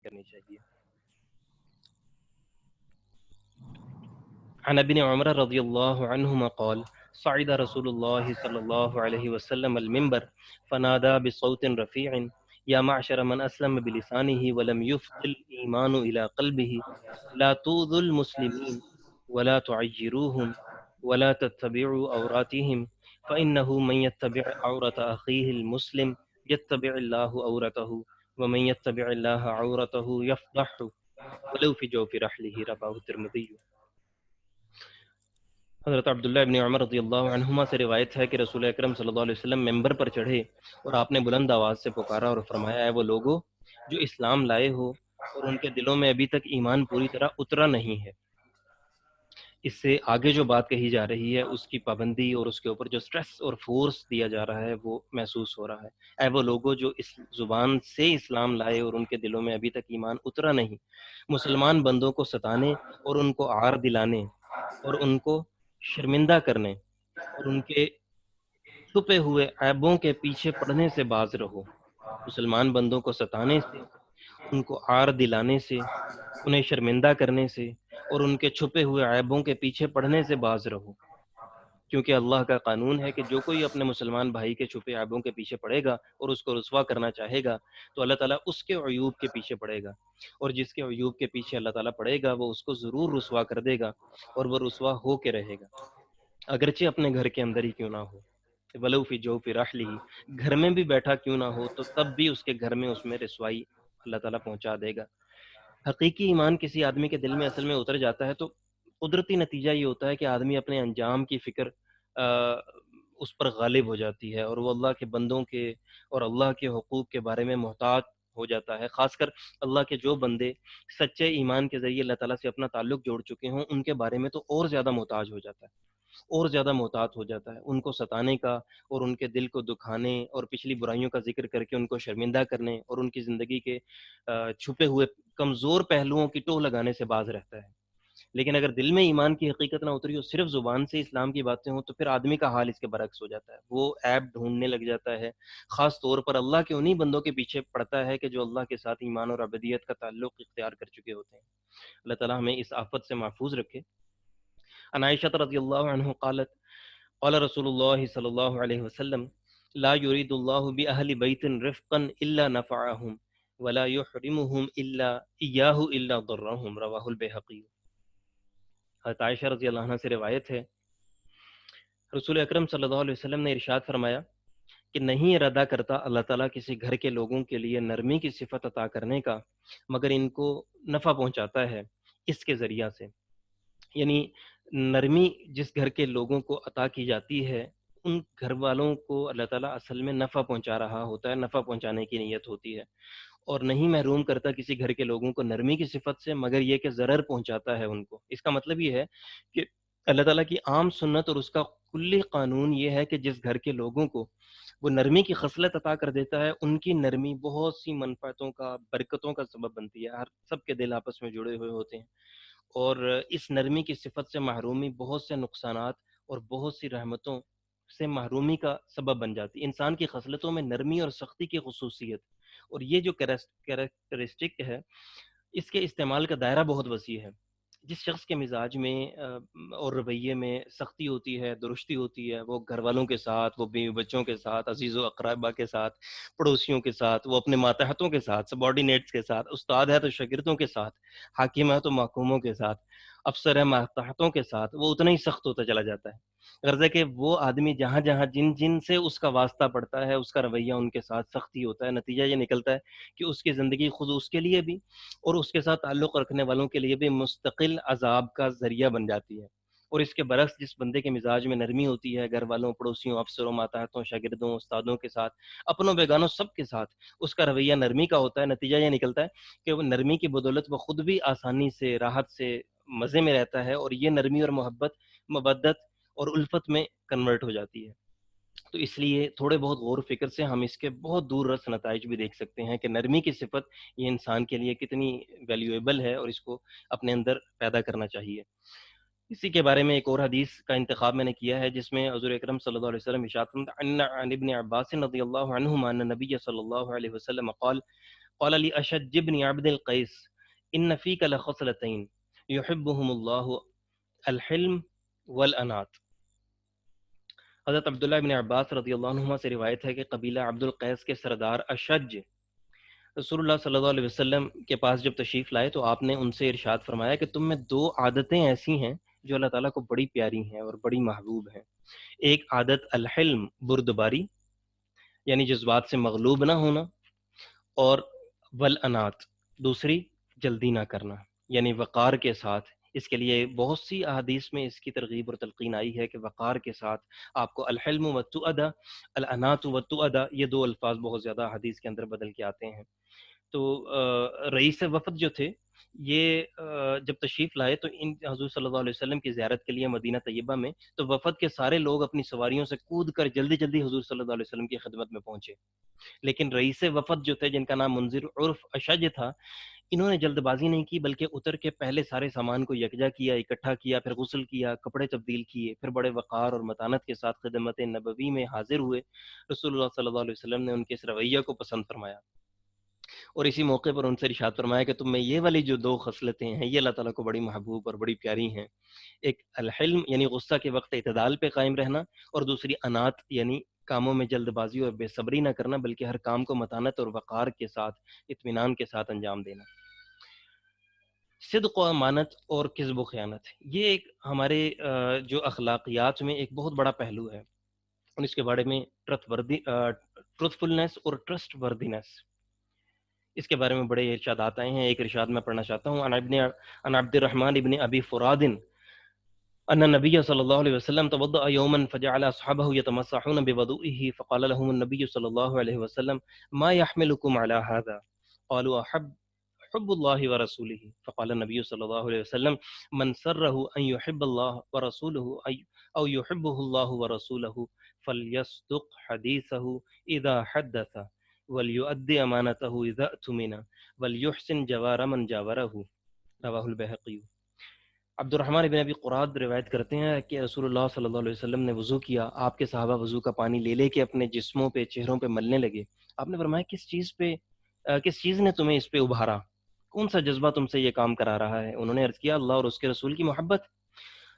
کرنی چاہیے۔ عن ابن عمر رضی اللہ عنہما قال صعد رسول اللہ صلی اللہ علیہ وسلم المنبر فنادى بصوت رفيع يا معشر من أسلم بلسانه ولم يفض الإيمان إلى قلبه لا تؤذوا المسلمين ولا تعجروهم ولا تتبعوا عوراتهم فإنه من يتبع عورة أخيه المسلم يتبع الله عورته ومن يتبع الله عورته يفضحه ولو في جوف رحله رواه الترمذي۔ حضرت عبداللہ ابن عمر رضی اللہ عنہما سے روایت ہے کہ رسول اکرم صلی اللہ علیہ وسلم ممبر پر چڑھے اور آپ نے بلند آواز سے پکارا اور فرمایا، اے وہ لوگو جو اسلام لائے ہو اور ان کے دلوں میں ابھی تک ایمان پوری طرح اترا نہیں ہے۔ اس سے آگے جو بات کہی جا رہی ہے اس کی پابندی اور اس کے اوپر جو سٹریس اور فورس دیا جا رہا ہے وہ محسوس ہو رہا ہے۔ اے وہ لوگو جو اس زبان سے اسلام لائے اور ان کے دلوں میں ابھی تک ایمان اترا نہیں، مسلمان بندوں کو ستانے اور ان کو عار دلانے اور ان کو شرمندہ کرنے اور ان کے چھپے ہوئے عیبوں کے پیچھے پڑنے سے باز رہو۔ مسلمان بندوں کو ستانے سے، ان کو عار دلانے سے، انہیں شرمندہ کرنے سے اور ان کے چھپے ہوئے عیبوں کے پیچھے پڑنے سے باز رہو، کیونکہ اللہ کا قانون ہے کہ جو کوئی اپنے مسلمان بھائی کے چھپے عیبوں کے پیچھے پڑے گا اور اس کو رسوا کرنا چاہے گا تو اللہ تعالیٰ اس کے عیوب کے پیچھے پڑے گا، اور جس کے عیوب کے پیچھے اللہ تعالیٰ پڑے گا وہ اس کو ضرور رسوا کر دے گا اور وہ رسوا ہو کے رہے گا، اگرچہ اپنے گھر کے اندر ہی کیوں نہ ہو۔ ولو فی جوف رحلہ، گھر میں بھی بیٹھا کیوں نہ ہو تو تب بھی اس کے گھر میں اس میں رسوائی اللہ تعالیٰ پہنچا دے گا۔ حقیقی ایمان کسی آدمی کے دل میں اصل میں اتر جاتا ہے تو قدرتی نتیجہ یہ ہوتا ہے کہ آدمی اپنے انجام کی فکر اس پر غالب ہو جاتی ہے اور وہ اللہ کے بندوں کے اور اللہ کے حقوق کے بارے میں محتاط ہو جاتا ہے۔ خاص کر اللہ کے جو بندے سچے ایمان کے ذریعے اللہ تعالیٰ سے اپنا تعلق جوڑ چکے ہوں ان کے بارے میں تو اور زیادہ محتاج ہو جاتا ہے، اور زیادہ محتاط ہو جاتا ہے، ان کو ستانے کا اور ان کے دل کو دکھانے اور پچھلی برائیوں کا ذکر کر کے ان کو شرمندہ کرنے اور ان کی زندگی کے چھپے ہوئے کمزور پہلوؤں کی ٹوہ لگانے سے باز رہتا ہے۔ لیکن اگر دل میں ایمان کی حقیقت نہ اتری اور صرف زبان سے اسلام کی باتیں ہوں تو پھر آدمی کا حال اس کے برعکس ہو جاتا ہے، وہ عیب ڈھونڈنے لگ جاتا ہے، خاص طور پر اللہ کے انہی بندوں کے پیچھے پڑتا ہے کہ جو اللہ کے ساتھ ایمان اور ابدیت کا تعلق اختیار کر چکے ہوتے ہیں۔ اللہ تعالیٰ ہمیں اس آفت سے محفوظ رکھے۔ عن عائشہ رضی اللہ عنہ قالت قال رسول اللہ صلی اللہ علیہ وسلم لا يريد الله بأهل بيت رفقا إلا نفعهم ولا يحرمهم إلا إياه إلا ضرهم رواہ البیہقی۔ حضرت عائشہ رضی اللہ عنہ سے روایت ہے، رسول اکرم صلی اللہ علیہ وسلم نے ارشاد فرمایا کہ نہیں ارادہ کرتا اللہ تعالیٰ کسی گھر کے لوگوں کے لیے نرمی کی صفت عطا کرنے کا مگر ان کو نفع پہنچاتا ہے اس کے ذریعہ سے، یعنی نرمی جس گھر کے لوگوں کو عطا کی جاتی ہے ان گھر والوں کو اللہ تعالیٰ اصل میں نفع پہنچا رہا ہوتا ہے، نفع پہنچانے کی نیت ہوتی ہے، اور نہیں محروم کرتا کسی گھر کے لوگوں کو نرمی کی صفت سے مگر یہ کہ ضرر پہنچاتا ہے ان کو۔ اس کا مطلب یہ ہے کہ اللہ تعالیٰ کی عام سنت اور اس کا کلی قانون یہ ہے کہ جس گھر کے لوگوں کو وہ نرمی کی خصلت عطا کر دیتا ہے ان کی نرمی بہت سی منفعتوں کا، برکتوں کا سبب بنتی ہے، ہر سب کے دل آپس میں جڑے ہوئے ہوتے ہیں، اور اس نرمی کی صفت سے محرومی بہت سے نقصانات اور بہت سی رحمتوں سے محرومی کا سبب بن جاتی ہے۔ انسان کی خصلتوں میں نرمی اور سختی کی خصوصیت اور یہ جو کریکٹرسٹک ہے اس کے استعمال کا دائرہ بہت وسیع ہے۔ جس شخص کے مزاج میں اور رویے میں سختی ہوتی ہے، درستی ہوتی ہے، وہ گھر والوں کے ساتھ، وہ بیوی بچوں کے ساتھ، عزیز و اقربا کے ساتھ، پڑوسیوں کے ساتھ، وہ اپنے ماتحتوں کے ساتھ، سبارڈینیٹس کے ساتھ، استاد ہے تو شاگردوں کے ساتھ، حاکم ہے تو محکوموں کے ساتھ، افسر ہے ماتحتوں کے ساتھ، وہ اتنا ہی سخت ہوتا چلا جاتا ہے۔ غرض ہے کہ وہ آدمی جہاں جہاں جن جن سے اس کا واسطہ پڑتا ہے اس کا رویہ ان کے ساتھ سختی ہوتا ہے، نتیجہ یہ نکلتا ہے کہ اس کی زندگی خود اس کے لیے بھی اور اس کے ساتھ تعلق رکھنے والوں کے لیے بھی مستقل عذاب کا ذریعہ بن جاتی ہے۔ اور اس کے برعکس جس بندے کے مزاج میں نرمی ہوتی ہے، گھر والوں، پڑوسیوں، افسروں، ماتحتوں، شاگردوں، استادوں کے ساتھ، اپنوں بیگانوں سب کے ساتھ اس کا رویہ نرمی کا ہوتا ہے، نتیجہ یہ نکلتا ہے کہ وہ نرمی کی بدولت وہ خود بھی آسانی سے، راحت سے، مزے میں رہتا ہے، اور یہ نرمی اور محبت، مودت اور الفت میں کنورٹ ہو جاتی ہے۔ تو اس لیے تھوڑے بہت غور و فکر سے ہم اس کے بہت دور رس نتائج بھی دیکھ سکتے ہیں کہ نرمی کی صفت یہ انسان کے لیے کتنی ویلیویبل ہے اور اس کو اپنے اندر پیدا کرنا چاہیے۔ اسی کے بارے میں ایک اور حدیث کا انتخاب میں نے کیا ہے جس میں حضور اکرم صلی اللہ علیہ وسلم ارشاد فرماتے ہیں عن ابن عباس رضی اللہ عنہما ان نبی صلی اللہ علیہ وسلم قال قال لي أشج بن عبد القيس إن فيك لخصلتين يحبهم الله الحلم والأنات۔ حضرت عبداللہ بن عباس رضی اللہ عنہما سے روایت ہے کہ قبیلہ عبد القیس کے سردار اشج رسول اللہ صلی اللہ علیہ وسلم کے پاس جب تشریف لائے تو آپ نے ان سے ارشاد فرمایا کہ تم میں دو عادتیں ایسی ہیں جو اللہ تعالیٰ کو بڑی پیاری ہیں اور بڑی محبوب ہیں۔ ایک عادت الحلم، بردباری، یعنی جذبات سے مغلوب نہ ہونا، اور والانات، دوسری جلدی نہ کرنا، یعنی وقار کے ساتھ۔ اس کے لیے بہت سی احادیث میں اس کی ترغیب اور تلقین آئی ہے کہ وقار کے ساتھ آپ کو الحلم والتؤدہ، الانات والتؤدہ، یہ دو الفاظ بہت زیادہ احادیث کے اندر بدل کے آتے ہیں۔ تو رئیس وفد جو تھے یہ جب تشریف لائے تو ان حضور صلی اللہ علیہ وسلم کی زیارت کے لیے مدینہ طیبہ میں، تو وفد کے سارے لوگ اپنی سواریوں سے کود کر جلدی جلدی حضور صلی اللہ علیہ وسلم کی خدمت میں پہنچے، لیکن رئیس وفد جو تھے جن کا نام منذر عرف اشج تھا، انہوں نے جلد بازی نہیں کی، بلکہ اتر کے پہلے سارے سامان کو یکجا کیا، اکٹھا کیا، پھر غسل کیا، کپڑے تبدیل کیے، پھر بڑے وقار اور متانت کے ساتھ خدمت نبوی میں حاضر ہوئے۔ رسول اللہ صلی اللہ علیہ وسلم نے ان کے اس رویہ کو پسند فرمایا اور اسی موقع پر ان سے ارشاد فرمایا کہ تم میں یہ والی جو دو خصلتیں ہیں یہ اللہ تعالیٰ کو بڑی محبوب اور بڑی پیاری ہیں، ایک الحلم یعنی غصہ کے وقت اعتدال پہ قائم رہنا، اور دوسری انات یعنی کاموں میں جلد بازی اور بے صبری نہ کرنا، بلکہ ہر کام کو متانت اور وقار کے ساتھ، اطمینان کے ساتھ انجام دینا۔ صدق و امانت اور کذب و خیانت، یہ ایک ہمارے جو اخلاقیات میں ایک بہت بڑا پہلو ہے، اور اس کے بارے میں ٹروتھفلنس اور ٹرسٹ وردینس، اس کے بارے میں بڑے ارشادات آئے ہیں۔ ایک ارشاد میں پڑھنا چاہتا ہوں، عن عبد الرحمن ابن ابی فراد ان النبي صلى الله عليه وسلم توضأ يوما فجعل اصحابه يتمسحون بوضوئه فقال لهم النبي صلى الله عليه وسلم ما يحملكم على هذا؟ قالوا حب الله ورسوله، فقال النبي صلى الله عليه وسلم من سره ان يحب الله ورسوله او يحبه الله ورسوله فليصدق حديثه اذا حدث وليؤدي امانته اذا اؤتمن وليحسن جوار من جاوره، رواه البيهقي۔ عبد الرحمن ابن ابی قراد روایت کرتے ہیں کہ رسول اللہ صلی اللہ علیہ وسلم نے وضو کیا، آپ کے صحابہ وضو کا پانی لے لے کے اپنے جسموں پہ، چہروں پہ ملنے لگے۔ آپ نے فرمایا کس چیز نے تمہیں اس پہ ابھارا، کون سا جذبہ تم سے یہ کام کرا رہا ہے؟ انہوں نے عرض کیا اللہ اور اس کے رسول کی محبت۔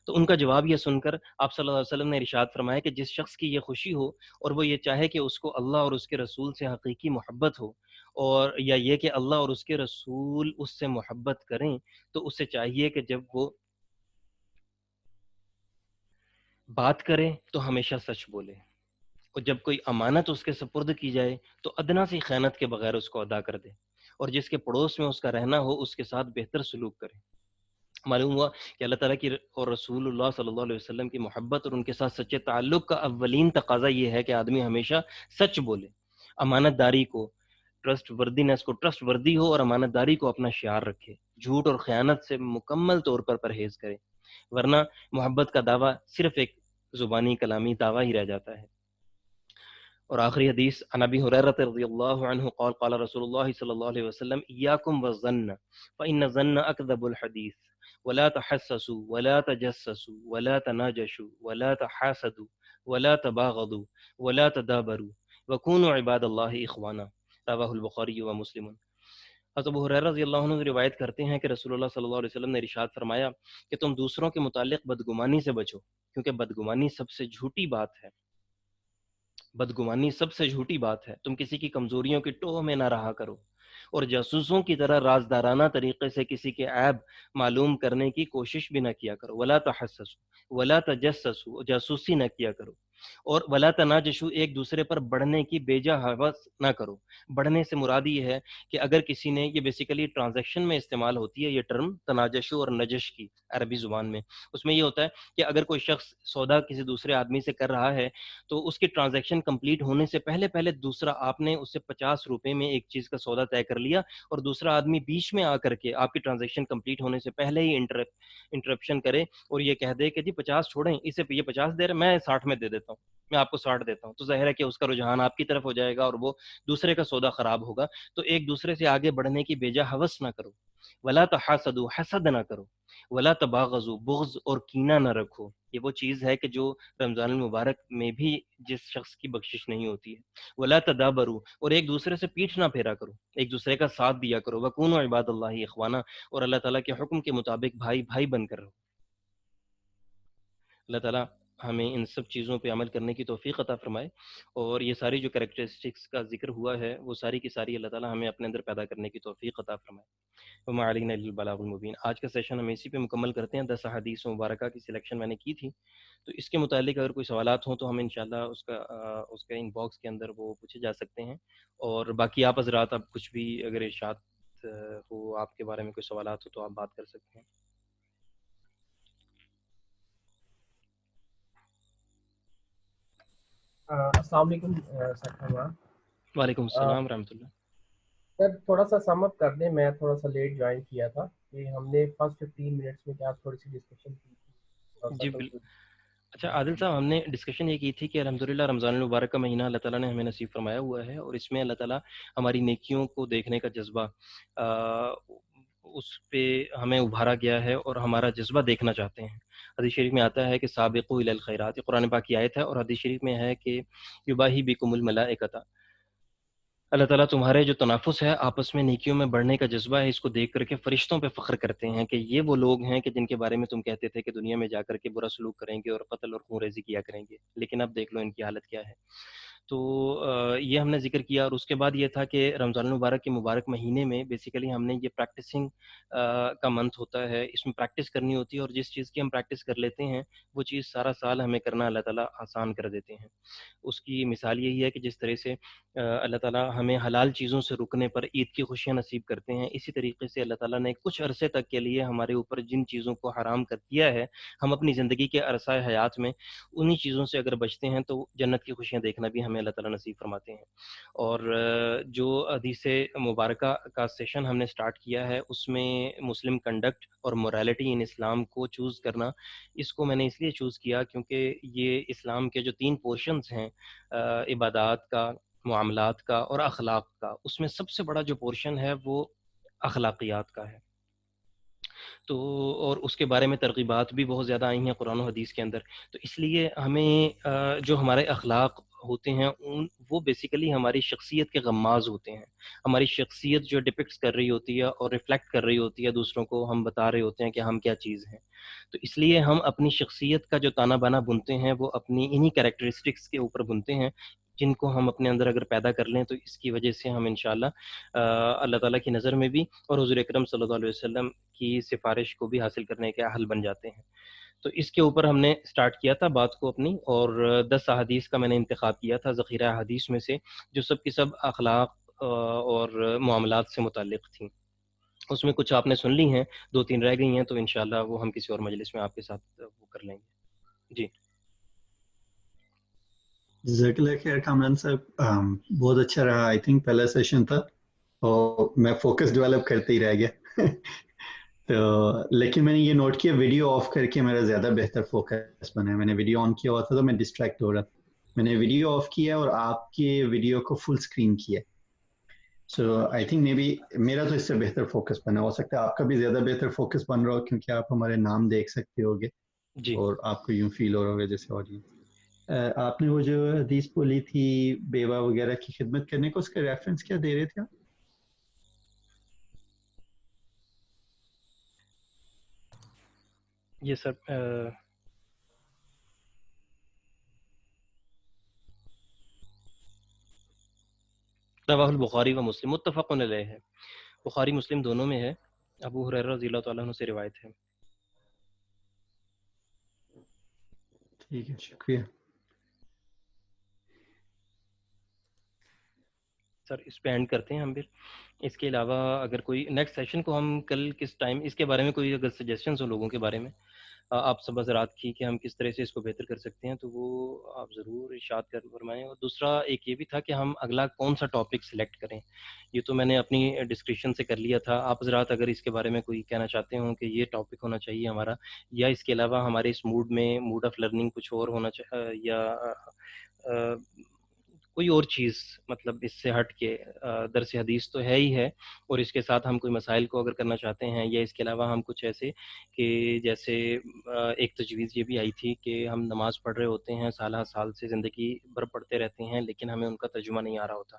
تو ان کا جواب یہ سن کر آپ صلی اللہ علیہ وسلم نے ارشاد فرمایا کہ جس شخص کی یہ خوشی ہو اور وہ یہ چاہے کہ اس کو اللہ اور اس کے رسول سے حقیقی محبت ہو، اور یا یہ کہ اللہ اور اس کے رسول اس سے محبت کریں، تو اسے چاہیے کہ جب وہ بات کرے تو ہمیشہ سچ بولے، اور جب کوئی امانت اس کے سپرد کی جائے تو ادنا سی خیانت کے بغیر اس کو ادا کر دے، اور جس کے پڑوس میں اس کا رہنا ہو اس کے ساتھ بہتر سلوک کرے۔ معلوم ہوا کہ اللہ تعالیٰ کی اور رسول اللہ صلی اللہ علیہ وسلم کی محبت اور ان کے ساتھ سچے تعلق کا اولین تقاضا یہ ہے کہ آدمی ہمیشہ سچ بولے، امانت داری کو، ٹرسٹ وردی ہو اور امانت داری کو اپنا شعار رکھے، جھوٹ اور خیانت سے مکمل طور پر پرہیز کرے، ورنہ محبت کا دعویٰ صرف ایک زبانی کلامی دعویٰ ہی رہ جاتا ہے۔ اور آخری حدیث عن ابی ہریرہ رضی اللہ عنہ قال قال رسول اللہ صلی اللہ علیہ وسلم ایاکم والظن فإن الظن اکذب الحدیث ولا تحسسوا ولا تجسسوا ولا تناجشوا ولا تحاسدوا ولا تباغضوا ولا تدابروا وكونوا عباد اللہ اخوانا، رواہ البخاری و مسلم۔ حضرت ابو ہریرہ رضی اللہ عنہ روایت کرتے ہیں کہ رسول اللہ صلی اللہ علیہ وسلم نے ارشاد فرمایا کہ تم دوسروں کے متعلق بدگمانی سے بچو، کیونکہ بدگمانی سب سے جھوٹی بات ہے، بدگمانی سب سے جھوٹی بات ہے۔ تم کسی کی کمزوریوں کی ٹوہ میں نہ رہا کرو، اور جاسوسوں کی طرح رازدارانہ طریقے سے کسی کے عیب معلوم کرنے کی کوشش بھی نہ کیا کرو۔ ولا تحسسوا ولا تجسسوا، جاسوسی نہ کیا کرو، اور ولا تناجشوا، ایک دوسرے پر بڑھنے کی بیجا ہوس نہ کرو۔ بڑھنے سے مراد یہ ہے کہ اگر کسی نے، یہ بیسیکلی ٹرانزیکشن میں استعمال ہوتی ہے یہ ٹرم تناجشو اور نجش کی عربی زبان میں، اس میں یہ ہوتا ہے کہ اگر کوئی شخص سودا کسی دوسرے آدمی سے کر رہا ہے تو اس کی ٹرانزیکشن کمپلیٹ ہونے سے پہلے دوسرا، آپ نے اس سے 50 روپے میں ایک چیز کا سودا طے کر لیا، اور دوسرا آدمی بیچ میں آ کر کے آپ کی ٹرانزیکشن کمپلیٹ ہونے سے پہلے ہی انٹرپشن کرے اور یہ کہہ دے کہ جی 50 چھوڑیں، اسے یہ 50 دے رہے، میں 60 میں دے دیتا ہوں، میں آپ کو 60 دیتا ہوں، تو ظاہر ہے کہ اس کا رجحان آپ کی طرف ہو جائے گا اور وہ دوسرے کا سودا خراب ہوگا۔ تو ایک دوسرے سے آگے بڑھنے کی بیجا ہوس نہ کرو، ولا تحاسدوا، حسد نہ کرو، ولا تباغضوا، بغض اور کینہ نہ رکھو. یہ وہ چیز ہے کہ جو رمضان المبارک میں بھی جس شخص کی بخشش نہیں ہوتی ہے. ولا تدابروا، اور ایک دوسرے سے پیٹھ نہ پھیرا کرو، ایک دوسرے کا ساتھ دیا کرو. وکونوا عباد اللہ اخوانا، اور اللہ تعالیٰ کے حکم کے مطابق بھائی بھائی بن کر رہو. اللہ تعالیٰ ہمیں ان سب چیزوں پہ عمل کرنے کی توفیق عطا فرمائے، اور یہ ساری جو کریکٹرسٹکس کا ذکر ہوا ہے وہ ساری کی ساری اللہ تعالیٰ ہمیں اپنے اندر پیدا کرنے کی توفیق عطا فرمائے. وما علینا الا البلاغ المبین. آج کا سیشن ہم اسی پہ مکمل کرتے ہیں. 10 احادیث مبارکہ کی سلیکشن میں نے کی تھی، تو اس کے متعلق اگر کوئی سوالات ہوں تو ہم انشاءاللہ اس کا ان باکس کے اندر وہ پوچھے جا سکتے ہیں. اور باقی آپ حضرات اب کچھ بھی اگر ارشاد ہو آپ کے بارے میں کوئی سوالات ہو تو آپ بات کر سکتے ہیں. السلام علیکم سر. وعلیکم السلام ورحمۃ اللہ. سر تھوڑا سا سم اپ کر دیں، میں تھوڑا سا لیٹ جوائن کیا تھا کہ ہم نے فرسٹ 15 منٹس میں کیا تھوڑی سی ڈسکشن کی تھی. جی اچھا عادل صاحب، ہم نے ڈسکشن یہ کی تھی کہ الحمدللہ رمضان المبارک کا مہینہ اللہ تعالیٰ نے ہمیں نصیب فرمایا ہوا ہے، اور اس میں اللہ تعالیٰ ہماری نیکیوں کو دیکھنے کا جذبہ اس پہ ہمیں ابھارا گیا ہے، اور ہمارا جذبہ دیکھنا چاہتے ہیں. حدیث شریف میں آتا ہے کہ سابقوا الی الخیرات، یہ قرآن پاک کی آیت ہے، اور حدیث شریف میں ہے کہ یباہی بکم الملائکۃ، اللہ تعالیٰ تمہارے جو تنافس ہے آپس میں نیکیوں میں بڑھنے کا جذبہ ہے، اس کو دیکھ کر کے فرشتوں پہ فخر کرتے ہیں کہ یہ وہ لوگ ہیں کہ جن کے بارے میں تم کہتے تھے کہ دنیا میں جا کر کے برا سلوک کریں گے اور قتل اور خون ریزی کیا کریں گے، لیکن اب دیکھ لو ان کی حالت کیا ہے. تو یہ ہم نے ذکر کیا. اور اس کے بعد یہ تھا کہ رمضان المبارک کے مبارک مہینے میں بیسیکلی ہم نے یہ پریکٹسنگ کا منتھ ہوتا ہے، اس میں پریکٹس کرنی ہوتی ہے، اور جس چیز کی ہم پریکٹس کر لیتے ہیں وہ چیز سارا سال ہمیں کرنا اللہ تعالیٰ آسان کر دیتے ہیں. اس کی مثال یہی ہے کہ جس طرح سے اللہ تعالیٰ ہمیں حلال چیزوں سے رکنے پر عید کی خوشیاں نصیب کرتے ہیں، اسی طریقے سے اللہ تعالیٰ نے کچھ عرصے تک کے لیے ہمارے اوپر جن چیزوں کو حرام کر دیا ہے، ہم اپنی زندگی کے عرصہ حیات میں انہی چیزوں سے اگر بچتے ہیں تو جنت کی خوشیاں دیکھنا بھی ہمیں اللہ تعالیٰ نصیب فرماتے ہیں. اور جو حدیث مبارکہ کا سیشن ہم نے سٹارٹ کیا ہے اس میں مسلم کنڈکٹ اور مورالٹی ان اسلام کو چوز کرنا، اس کو میں نے اس لیے چوز کیا کیونکہ یہ اسلام کے جو 3 پورشنز ہیں، عبادات کا، معاملات کا اور اخلاق کا، اس میں سب سے بڑا جو پورشن ہے وہ اخلاقیات کا ہے. تو اور اس کے بارے میں ترغیبات بھی بہت زیادہ آئی ہیں قرآن و حدیث کے اندر. تو اس لیے ہمیں جو ہمارے اخلاق ہوتے ہیں وہ بیسیکلی ہماری شخصیت کے غماز ہوتے ہیں. ہماری شخصیت جو ڈپکٹس کر رہی ہوتی ہے اور ریفلیکٹ کر رہی ہوتی ہے دوسروں کو، ہم بتا رہے ہوتے ہیں کہ ہم کیا چیز ہیں. تو اس لیے ہم اپنی شخصیت کا جو تانا بانا بنتے ہیں وہ اپنی انہی کریکٹرسٹکس کے اوپر بنتے ہیں، جن کو ہم اپنے اندر اگر پیدا کر لیں تو اس کی وجہ سے ہم انشاءاللہ اللہ تعالیٰ کی نظر میں بھی اور حضور اکرم صلی اللہ علیہ وسلم کی سفارش کو بھی حاصل کرنے کے اہل بن جاتے ہیں. تو اس کے اوپر ہم نے سٹارٹ کیا تھا بات کو اپنی، اور 10 احادیث کا میں نے انتخاب کیا تھا ذخیرہ احادیث میں سے، جو سب کی سب اخلاق اور معاملات سے متعلق تھیں. اس میں کچھ آپ نے سن لی ہیں، 2-3 رہ گئی ہیں، تو انشاءاللہ وہ ہم کسی اور مجلس میں آپ کے ساتھ وہ کر لیں گے. جی جزاک اللہ خیر کامران صاحب، بہت اچھا رہا. آئی تھنک پہلا سیشن تھا اور میں فوکس ڈیولپ کرتے ہی رہ گیا تو لیکن میں نے یہ نوٹ کیا ویڈیو آف کر کے میرا زیادہ بہتر فوکس بنا ہے. میں نے ویڈیو آن کیا ہوا تھا تو میں ڈسٹریکٹ ہو رہا. میں نے ویڈیو آف کیا اور آپ کے ویڈیو کو فل اسکرین کیا. سو آئی تھنک مے بی میرا تو اس سے بہتر فوکس بنا. ہو سکتا ہے آپ کا بھی زیادہ بہتر فوکس بن رہا ہو کیونکہ آپ ہمارے نام دیکھ سکتے ہوگے جی اور آپ کو یوں فیل ہو رہا ہوگا جیسے آڈینس. آپ نے وہ جو حدیث بولی تھی بیوہ وغیرہ کی خدمت کرنے کو، اس کا ریفرنس کیا دے رہے تھے آپ؟ یہ سب رواہ البخاری و مسلم متفق علیہ ہے، بخاری مسلم دونوں میں ہے، ابو ہریرہ رضی اللہ تعالیٰ عنہ سے روایت ہے. ٹھیک ہے، شکریہ. سر اس پہ اینڈ کرتے ہیں ہم پھر. اس کے علاوہ اگر کوئی نیکسٹ سیشن کو ہم کل کس ٹائم، اس کے بارے میں کوئی اگر سجیشنز ہو لوگوں کے بارے میں آپ سب حضرات کی کہ ہم کس طرح سے اس کو بہتر کر سکتے ہیں، تو وہ آپ ضرور ارشاد کر فرمائیں. اور دوسرا ایک یہ بھی تھا کہ ہم اگلا کون سا ٹاپک سلیکٹ کریں. یہ تو میں نے اپنی ڈسکرپشن سے کر لیا تھا. آپ حضرات اگر اس کے بارے میں کوئی کہنا چاہتے ہوں کہ یہ ٹاپک ہونا چاہیے ہمارا، یا اس کے علاوہ ہمارے اس موڈ میں موڈ آف لرننگ کچھ اور ہونا چاہیے، یا کوئی اور چیز مطلب اس سے ہٹ کے درس حدیث تو ہے ہی ہے، اور اس کے ساتھ ہم کوئی مسائل کو اگر کرنا چاہتے ہیں یا اس کے علاوہ ہم کچھ ایسے کہ جیسے ایک تجویز یہ بھی آئی تھی کہ ہم نماز پڑھ رہے ہوتے ہیں سالہ سال سے زندگی بھر پڑھتے رہتے ہیں لیکن ہمیں ان کا ترجمہ نہیں آ رہا ہوتا،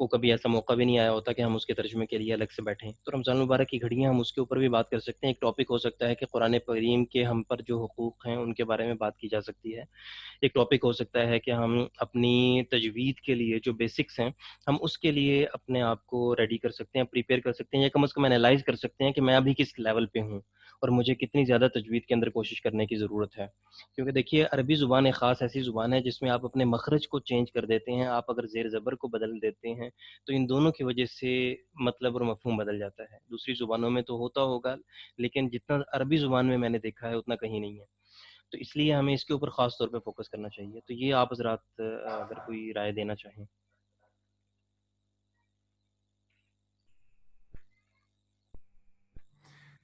کو کبھی ایسا موقع بھی نہیں آیا ہوتا کہ ہم اس کے ترجمے کے لیے الگ سے بیٹھیں، تو رمضان المبارک کی گھڑیاں ہم اس کے اوپر بھی بات کر سکتے ہیں۔ ایک ٹاپک ہو سکتا ہے کہ قرآن کریم کے ہم پر جو حقوق ہیں ان کے بارے میں بات کی جا سکتی ہے۔ ایک ٹاپک ہو سکتا ہے کہ ہم اپنی تجوید کے لیے جو بیسکس ہیں ہم اس کے لیے اپنے آپ کو ریڈی کر سکتے ہیں، پریپیئر کر سکتے ہیں، یا کم از کم انالائز کر سکتے ہیں کہ میں ابھی کس لیول پہ ہوں اور مجھے کتنی زیادہ تجوید کے اندر کوشش کرنے کی ضرورت ہے۔ کیونکہ دیکھیے عربی زبان ایک خاص ایسی زبان ہے جس میں آپ اپنے مخرج کو چینج کر دیتے ہیں، آپ اگر زیر زبر کو بدل دیتے ہیں تو ان دونوں کی وجہ سے مطلب اور مفہوم بدل جاتا ہے۔ دوسری زبانوں میں تو ہوتا ہوگا لیکن جتنا عربی زبان میں میں نے دیکھا ہے اتنا کہیں نہیں ہے، تو اس لیے ہمیں اس کے اوپر خاص طور پہ فوکس کرنا چاہیے۔ تو یہ آپ حضرات اگر کوئی رائے دینا چاہیں۔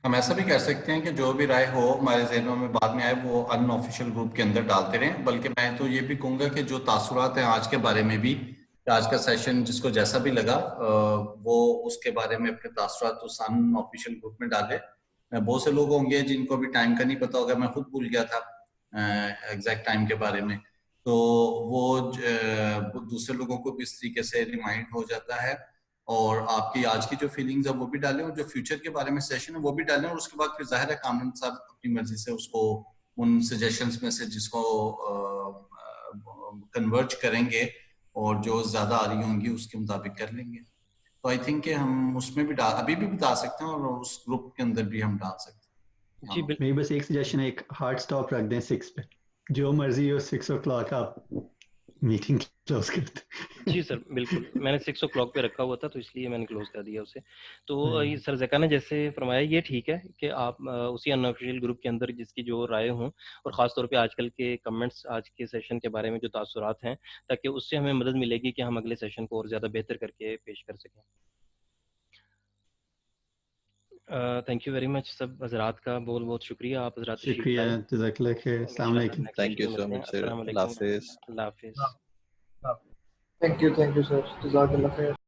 ہم ایسا بھی کر سکتے ہیں کہ جو بھی رائے ہو ہمارے ذہنوں میں بعد میں آئے وہ ان آفیشیل گروپ کے اندر ڈالتے رہیں، بلکہ میں تو یہ بھی کہوں گا کہ جو تاثرات ہیں آج کے بارے میں بھی، آج کا سیشن جس کو جیسا بھی لگا وہ اس کے بارے میں اپنے تاثرات اس ان آفیشیل گروپ میں ڈالے۔ بہت سے لوگ ہوں گے جن کو بھی ٹائم کا نہیں پتا ہوگا، میں خود بھول گیا تھا ایگزیکٹ ٹائم کے بارے میں، تو وہ دوسرے لوگوں کو بھی اس طریقے سے ریمائنڈ ہو جاتا ہے، اور آپ کی آج کی جو فیلنگز ہیں وہ بھی ڈالیں، اور جو فیوچر کے بارے میں سیشن ہے وہ بھی ڈالیں، اور اس کے بعد پھر ظاہر ہے کامران صاحب اپنی مرضی سے اس کو ان سجیشنز میں سے جس کو کنورج کریں گے اور جو زیادہ آ رہی ہوں گی اس کے مطابق کر لیں گے۔ تو آئی تھنک کہ ہم اس میں بھی ابھی بھی ڈال سکتے ہیں اور اس گروپ کے اندر بھی ہم ڈال سکتے ہیں۔ جی میری بس ایک سجیشن ہے، ایک ہارڈ سٹاپ رکھ دیں 6 پہ، جو مرضی ہو 6 او کلاک آپ میٹنگ کلوز کرتے۔ جی سر بالکل، میں نے 6 o'clock پہ رکھا ہوا تھا تو اس لیے میں نے کلوز کر دیا اسے۔ تو یہ سر زکا نے جیسے فرمایا یہ ٹھیک ہے کہ آپ اسی ان آفیشیل گروپ کے اندر جس کی جو رائے ہوں، اور خاص طور پہ آج کل کے کمنٹس آج کے سیشن کے بارے میں جو تاثرات ہیں، تاکہ اس سے ہمیں مدد ملے گی کہ ہم اگلے سیشن کو اور زیادہ بہتر کر کے پیش کر سکیں۔ تھینک یو ویری مچ سب حضرات کا بہت بہت شکریہ، آپ حضرات تشریف شکریہ، لائے۔ جزاک اللہ خیر، السلام علیکم۔ تھینک یو سو مچ سر، السلام اللہ علیکم، حافظ۔ اللہ حافظ۔ تھینک یو سر، جزاک اللہ خیر۔